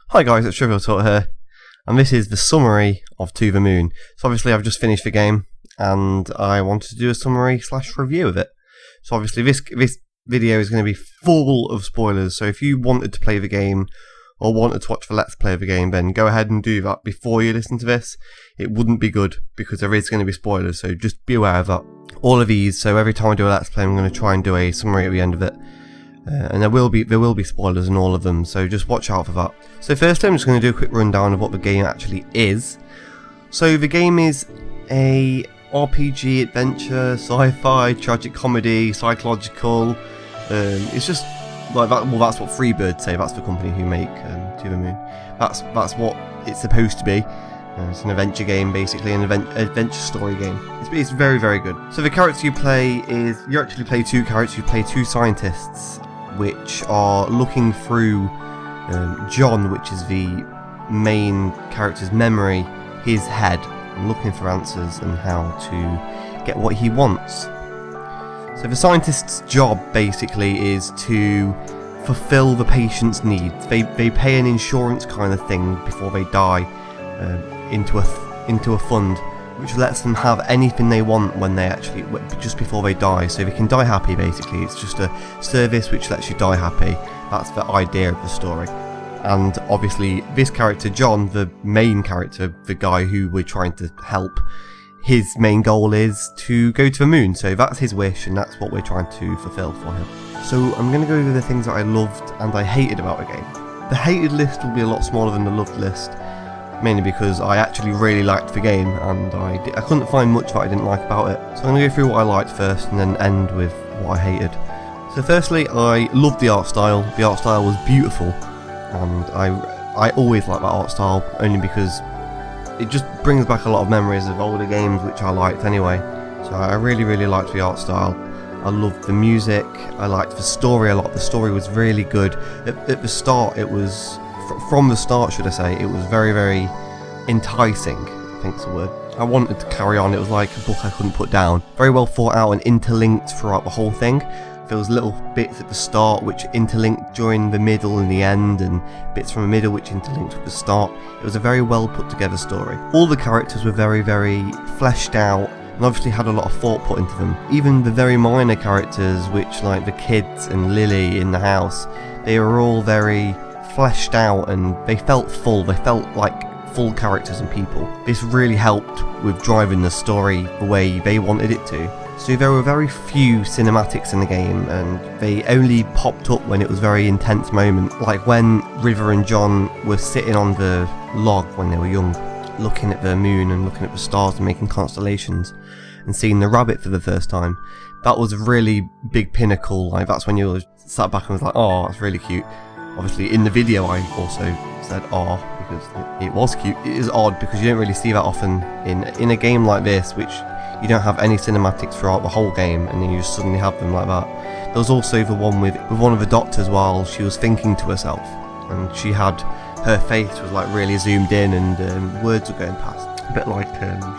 Hi guys, it's Trivial Talk here, and this is the summary of To The Moon. So obviously I've just finished the game, and I wanted to do a summary / review of it. So obviously this video is going to be full of spoilers, so if you wanted to play the game, or wanted to watch the Let's Play of the game, then go ahead and do that before you listen to this. It wouldn't be good, because there is going to be spoilers, so just be aware of that. All of these, so every time I do a Let's Play I'm going to try and do a summary at the end of it. And there will be spoilers in all of them, so just watch out for that. So firstly I'm just going to do a quick rundown of what the game actually is. So the game is a RPG, adventure, sci-fi, tragic comedy, psychological. It's just like that. Well, that's what Freebird say. That's the company who make To The Moon. That's what it's supposed to be. It's an adventure game, basically, an adventure story game. It's very, very good. So the character you play is, you actually play two characters. You play two scientists, which are looking through John, which is the main character's memory, his head, and looking for answers and how to get what he wants. So the scientist's job basically is to fulfill the patient's needs. They pay an insurance kind of thing before they die into a fund, which lets them have anything they want when they actually, just before they die, so they can die happy. Basically, it's just a service which lets you die happy. That's the idea of the story. And obviously this character John, the main character, the guy who we're trying to help, his main goal is to go to the moon, so that's his wish and that's what we're trying to fulfill for him. So I'm going to go over the things that I loved and I hated about the game. The hated list will be a lot smaller than the loved list, mainly because I actually really liked the game and I couldn't find much that I didn't like about it. So I'm going to go through what I liked first and then end with what I hated. So firstly, I loved the art style. The art style was beautiful, and I always like that art style, only because it just brings back a lot of memories of older games which I liked anyway. So I really, really liked the art style. I loved the music, I liked the story a lot. The story was really good. At the start, it was, from the start should I say, it was very, very enticing, I think's the word. I wanted to carry on. It was like a book I couldn't put down. Very well thought out and interlinked throughout the whole thing. There was little bits at the start which interlinked during the middle and the end, and bits from the middle which interlinked with the start. It was a very well put together story. All the characters were very, very fleshed out and obviously had a lot of thought put into them. Even the very minor characters, which like the kids and Lily in the house, they were all very fleshed out and they felt full. They felt like full characters and people. This really helped with driving the story the way they wanted it to. So there were very few cinematics in the game, and they only popped up when it was a very intense moment, like when River and John were sitting on the log when they were young, looking at the moon and looking at the stars and making constellations, and seeing the rabbit for the first time. That was a really big pinnacle. Like, that's when you sat back and was like, oh, that's really cute. Obviously in the video I also said oh, because it was cute. It is odd because you don't really see that often in a game like this, which you don't have any cinematics throughout the whole game, and then you just suddenly have them like that. There was also the one with one of the doctors while she was thinking to herself, and she had, her face was like really zoomed in and words were going past. A bit like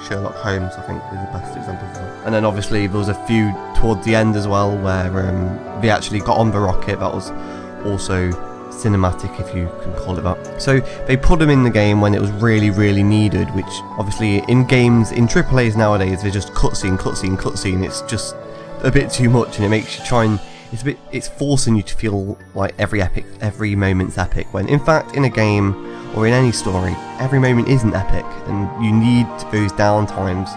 Sherlock Holmes, I think, is the best example of that. And then obviously there was a few towards the end as well where they actually got on the rocket. That was also cinematic, if you can call it that. So they put them in the game when it was really, really needed, which obviously in games, in AAAs nowadays, they're just cutscene. It's just a bit too much, and it makes you try and, it's forcing you to feel like every moment's epic, when in fact in a game or in any story, every moment isn't epic, and you need those down times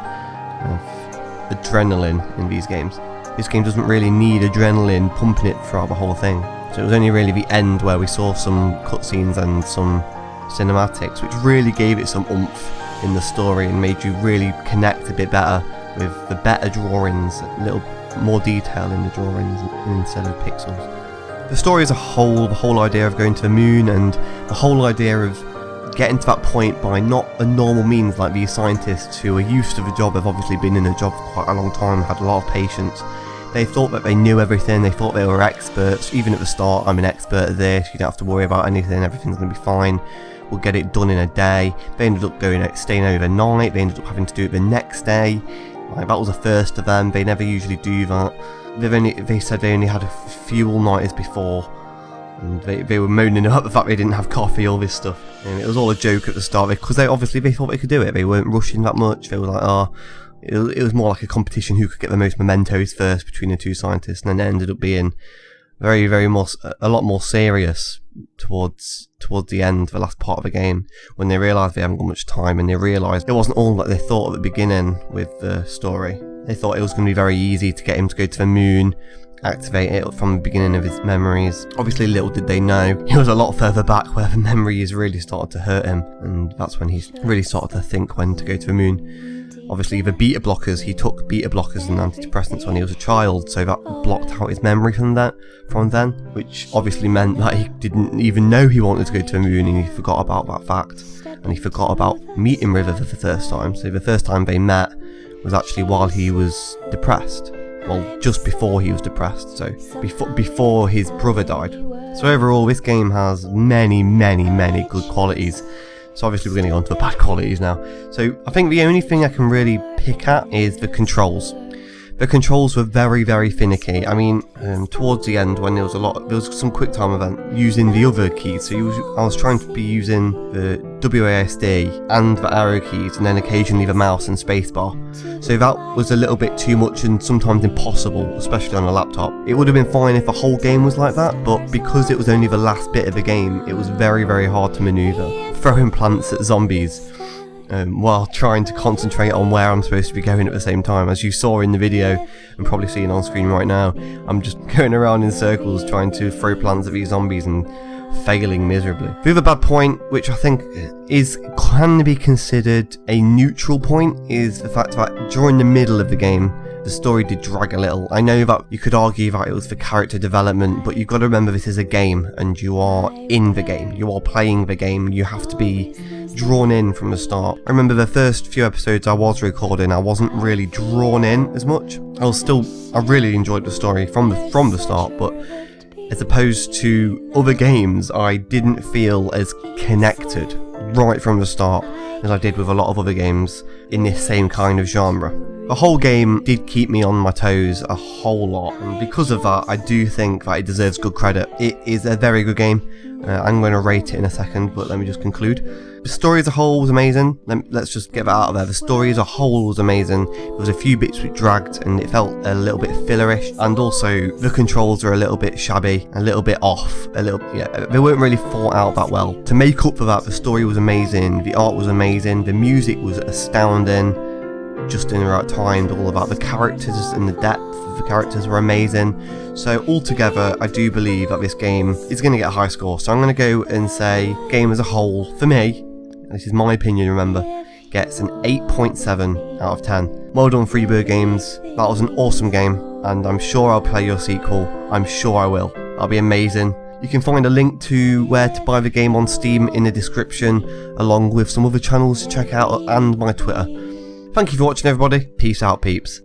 of adrenaline in these games. This game doesn't really need adrenaline pumping it throughout the whole thing. So it was only really the end where we saw some cutscenes and some cinematics, which really gave it some oomph in the story and made you really connect a bit better with the better drawings, a little more detail in the drawings instead of pixels. The story as a whole, the whole idea of going to the moon and the whole idea of getting to that point by not a normal means, like these scientists who are used to the job, have obviously been in the job for quite a long time, had a lot of patience. They thought that they knew everything, they thought they were experts. Even at the start, I'm an expert at this, you don't have to worry about anything, everything's going to be fine, we'll get it done in a day. They ended up staying overnight, they ended up having to do it the next day. Like, that was a first for them, they never usually do that. They said they only had a few all-nighters before And they were moaning about the fact they didn't have coffee, all this stuff. And it was all a joke at the start because they thought they could do it. They weren't rushing that much. They were like, it was more like a competition who could get the most mementos first between the two scientists, and then it ended up being a lot more serious towards the end, the last part of the game, when they realised they haven't got much time, and they realised it wasn't all that they thought at the beginning with the story. They thought it was going to be very easy to get him to go to the moon, activate it from the beginning of his memories. Obviously, little did they know, he was a lot further back where the memories really started to hurt him, and that's when he really started to think when to go to the moon. Obviously, the beta blockers, he took beta blockers and antidepressants when he was a child, so that blocked out his memory from then, which obviously meant that he didn't even know he wanted to go to the moon, and he forgot about that fact, and he forgot about meeting River for the first time. So the first time they met was actually while he was depressed. Well, just before he was depressed, so before his brother died. So overall, this game has many, many, many good qualities. So obviously we're going to go on to the bad qualities now. So I think the only thing I can really pick at is the controls. The controls were very, very finicky. I mean, towards the end when there was some quick time event using the other keys. So I was trying to be using the WASD and the arrow keys, and then occasionally the mouse and spacebar. So that was a little bit too much and sometimes impossible, especially on a laptop. It would have been fine if the whole game was like that, but because it was only the last bit of the game, it was very, very hard to maneuver. Throwing plants at zombies while trying to concentrate on where I'm supposed to be going at the same time. As you saw in the video and probably seeing on screen right now, I'm just going around in circles trying to throw plants at these zombies and failing miserably. The other bad point, which I think can be considered a neutral point, is the fact that during the middle of the game, the story did drag a little. I know that you could argue that it was for character development, but you've got to remember this is a game and you are in the game. You are playing the game. You have to be drawn in from the start. I remember the first few episodes I was recording, I wasn't really drawn in as much. I really enjoyed the story from the start, but as opposed to other games, I didn't feel as connected right from the start as I did with a lot of other games in this same kind of genre. The whole game did keep me on my toes a whole lot, and because of that, I do think that it deserves good credit. It is a very good game. I'm going to rate it in a second, but let me just conclude. The story as a whole was amazing. Let's just get that out of there. The story as a whole was amazing. There was a few bits which dragged and it felt a little bit fillerish, and also the controls are a little bit shabby, a little bit off, they weren't really thought out that well. To make up for that, the story was amazing, the art was amazing, the music was astounding, just in the right time, all about the characters and the depth of the characters were amazing. So altogether, I do believe that this game is going to get a high score. So I'm going to go and say, game as a whole, for me, this is my opinion, remember, gets an 8.7 out of 10. Well done, Freebird Games. That was an awesome game, and I'm sure I'll play your sequel. I'm sure I will. That'll be amazing. You can find a link to where to buy the game on Steam in the description, along with some other channels to check out and my Twitter. Thank you for watching, everybody. Peace out, peeps.